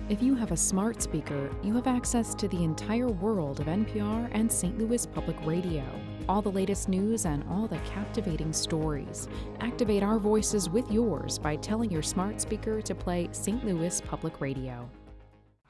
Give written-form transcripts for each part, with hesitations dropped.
If you have a smart speaker, you have access to the entire world of NPR and St. Louis Public Radio. All the latest news and all the captivating stories. Activate our voices with yours by telling your smart speaker to play St. Louis Public Radio.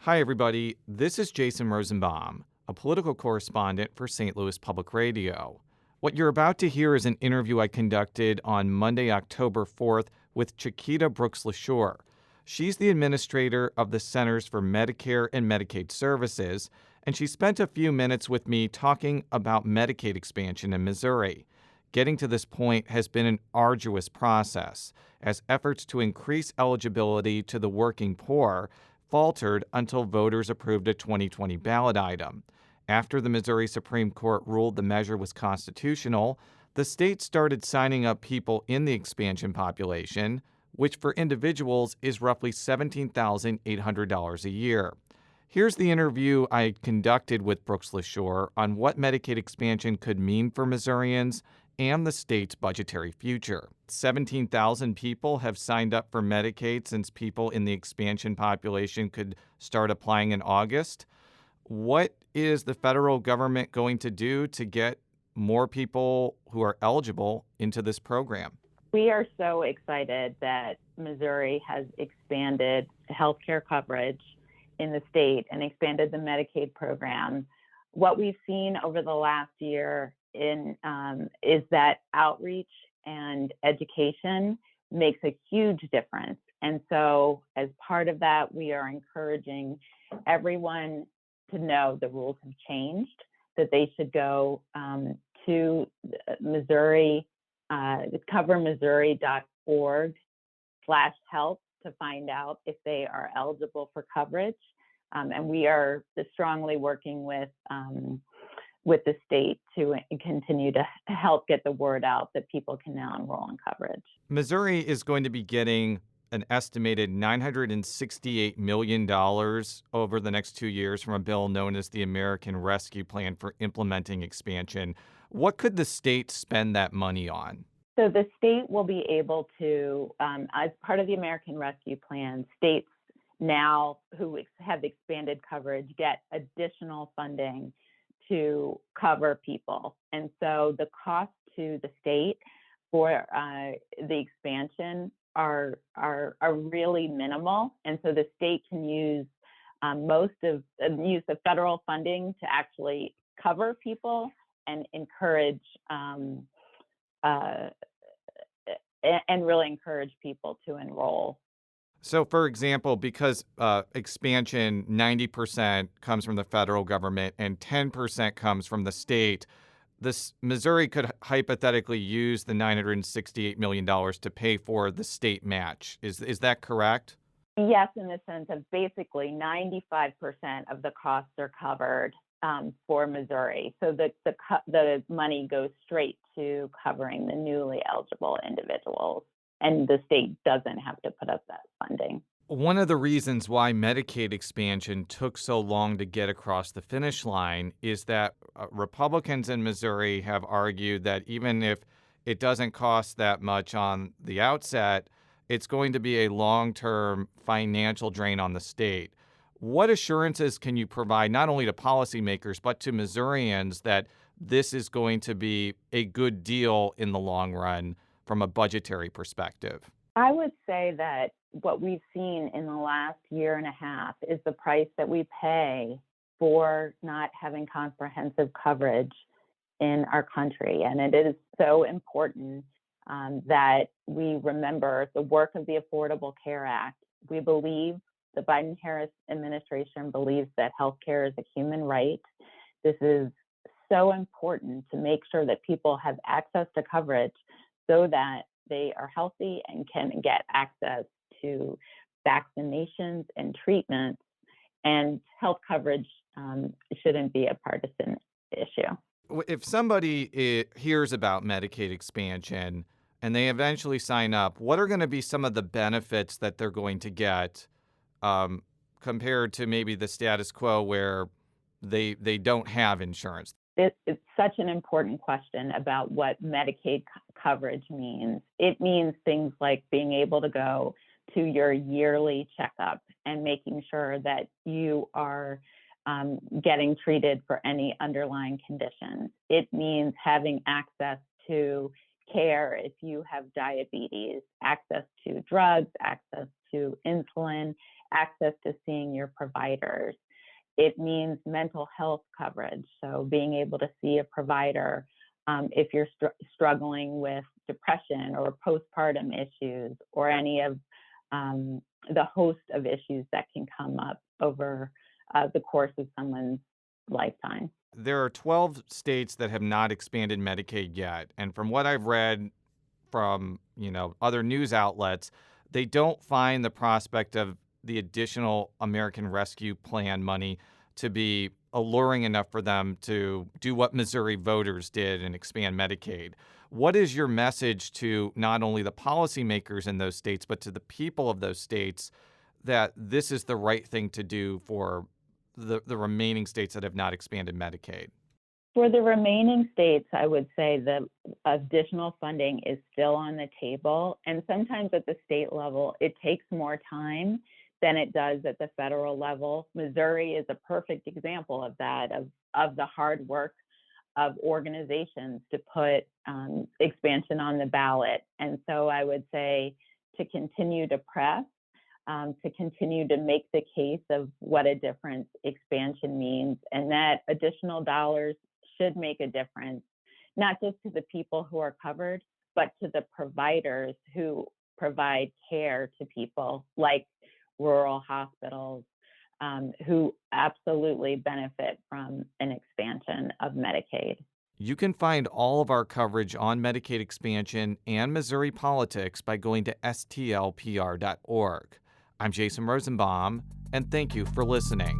Hi, everybody. This is Jason Rosenbaum, a political correspondent for St. Louis Public Radio. What you're about to hear is an interview I conducted on Monday, October 4th with Chiquita Brooks-LaSure. She's the administrator of the Centers for Medicare and Medicaid Services, and she spent a few minutes with me talking about Medicaid expansion in Missouri. Getting to this point has been an arduous process, as efforts to increase eligibility to the working poor faltered until voters approved a 2020 ballot item. After the Missouri Supreme Court ruled the measure was constitutional, the state started signing up people in the expansion population, which for individuals is roughly $17,800 a year. Here's the interview I conducted with Brooks-LaSure on what Medicaid expansion could mean for Missourians and the state's budgetary future. 17,000 people have signed up for Medicaid since people in the expansion population could start applying in August. What is the federal government going to do to get more people who are eligible into this program? We are so excited that Missouri has expanded healthcare coverage in the state and expanded the Medicaid program. What we've seen over the last year is that outreach and education makes a huge difference. And so as part of that, we are encouraging everyone to know the rules have changed, that they should go to Missouri, covermissouri.org/help to find out if they are eligible for coverage. And we are strongly working with the state to continue to help get the word out that people can now enroll in coverage. Missouri is going to be getting an estimated $968 million over the next 2 years from a bill known as the American Rescue Plan for implementing expansion. What could the state spend that money on? So the state will be able to, as part of the American Rescue Plan, states now who have expanded coverage get additional funding to cover people. And so the cost to the state for the expansion are really minimal. And so the state can use use the federal funding to actually cover people and encourage and really encourage people to enroll. So, for example, because expansion 90% comes from the federal government and 10% comes from the state, Missouri could hypothetically use the $968 million to pay for the state match. Is that correct? Yes, in the sense of basically 95% of the costs are covered for Missouri. So the money goes straight to covering the newly eligible individuals, and the state doesn't have to put up that funding. One of the reasons why Medicaid expansion took so long to get across the finish line is that Republicans in Missouri have argued that even if it doesn't cost that much on the outset, it's going to be a long-term financial drain on the state. What assurances can you provide not only to policymakers but to Missourians that this is going to be a good deal in the long run from a budgetary perspective? I would say that what we've seen in the last year and a half is the price that we pay for not having comprehensive coverage in our country. And it is so important that we remember the work of the Affordable Care Act. We believe, the Biden-Harris administration believes, that healthcare is a human right. This is so important to make sure that people have access to coverage so that they are healthy and can get access to vaccinations and treatments. And health coverage shouldn't be a partisan issue. If somebody hears about Medicaid expansion and they eventually sign up, what are going to be some of the benefits that they're going to get compared to maybe the status quo where they don't have insurance? It's such an important question about what Medicaid coverage means. It means things like being able to go to your yearly checkup and making sure that you are getting treated for any underlying conditions. It means having access to care if you have diabetes, access to drugs, access to insulin, access to seeing your providers. It means mental health coverage, so being able to see a provider if you're struggling with depression or postpartum issues or any of the host of issues that can come up over the course of someone's lifetime. There are 12 states that have not expanded Medicaid yet. And from what I've read from, other news outlets, they don't find the prospect of the additional American Rescue Plan money to be alluring enough for them to do what Missouri voters did and expand Medicaid. What is your message to not only the policymakers in those states, but to the people of those states that this is the right thing to do for the remaining states that have not expanded Medicaid? For the remaining states, I would say the additional funding is still on the table. And sometimes at the state level, it takes more time than it does at the federal level. Missouri is a perfect example of that, of the hard work of organizations to put expansion on the ballot. And so I would say to continue to press, to continue to make the case of what a difference expansion means, and that additional dollars should make a difference, not just to the people who are covered, but to the providers who provide care to people, like rural hospitals, who absolutely benefit from an expansion of Medicaid. You can find all of our coverage on Medicaid expansion and Missouri politics by going to stlpr.org. I'm Jason Rosenbaum, and thank you for listening.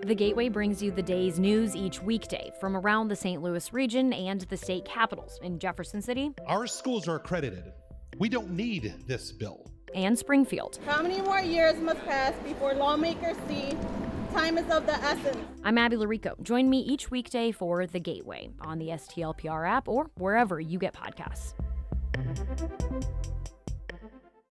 The Gateway brings you the day's news each weekday from around the St. Louis region and the state capitals in Jefferson City. Our schools are accredited. We don't need this bill. And Springfield. How many more years must pass before lawmakers see time is of the essence? I'm Abby Larico. Join me each weekday for The Gateway on the STLPR app or wherever you get podcasts.